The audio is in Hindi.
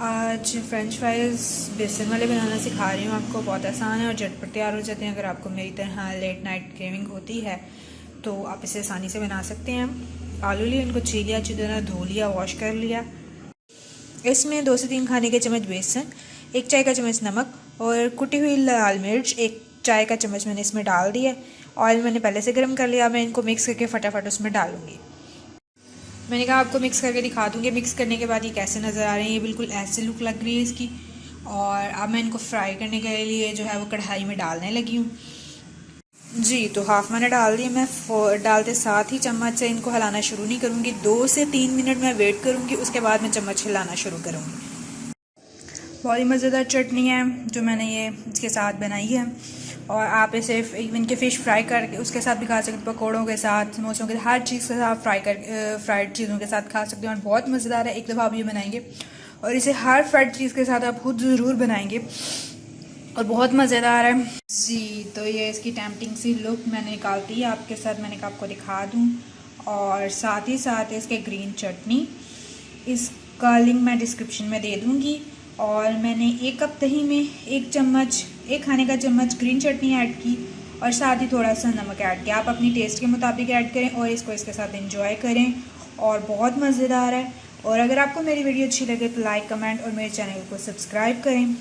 आज फ्रेंच फ्राइज़ बेसन वाले बनाना सिखा रही हूँ आपको। बहुत आसान है और झटपट तैयार हो जाते हैं। अगर आपको मेरी तरह लेट नाइट क्रेविंग होती है तो आप इसे आसानी से बना सकते हैं। आलू लिए, इनको छील लिया, अच्छी तरह धो लिया, वॉश कर लिया। इसमें 2 से 3 खाने के चम्मच बेसन, 1 चाय का चम्मच नमक और कुटी हुई लाल मिर्च 1 चाय का चम्मच मैंने इसमें डाल दिया। ऑयल मैंने पहले से गर्म कर लिया। मैं इनको मिक्स करके फटाफट उसमें डालूंगी। मैंने कहा आपको मिक्स करके दिखा दूँगी। मिक्स करने के बाद ये कैसे नज़र आ रहे हैं, ये बिल्कुल ऐसे लुक लग रही है इसकी। और अब मैं इनको फ्राई करने के लिए जो है वो कढ़ाई में डालने लगी हूँ। जी, तो हाफ़ मैंने डाल दिया। मैं डालते साथ ही चम्मच से इनको हिलाना शुरू नहीं करूँगी। 2 से 3 मिनट मैं वेट करूँगी, उसके बाद मैं चम्मच हिलाना शुरू करूँगी। बहुत ही मज़ेदार चटनी है जो मैंने ये इसके साथ बनाई है। और आप इसे इवन के फ़िश फ्राई करके उसके साथ भी खा सकते हैं, पकौड़ों के साथ, समोसों के, हर चीज़ के साथ फ्राइड चीज़ों के साथ खा सकते हैं और बहुत मज़ेदार है। एक दफ़ा आप ये बनाएंगे और इसे हर फ्राइड चीज़ के साथ आप खुद ज़रूर बनाएंगे और बहुत मज़ेदार है। जी, तो ये इसकी टेम्पटिंग सी लुक मैंने निकालती है आपके साथ, मैंने कहा आपको दिखा दूँ। और साथ ही साथ इसके ग्रीन चटनी, इसका लिंक मैं डिस्क्रिप्शन में दे दूँगी। और मैंने 1 कप दही में 1 खाने का चम्मच ग्रीन चटनी ऐड की और साथ ही थोड़ा सा नमक ऐड किया। आप अपनी टेस्ट के मुताबिक ऐड करें और इसको इसके साथ एंजॉय करें और बहुत मज़ेदार है। और अगर आपको मेरी वीडियो अच्छी लगे तो लाइक, कमेंट और मेरे चैनल को सब्सक्राइब करें।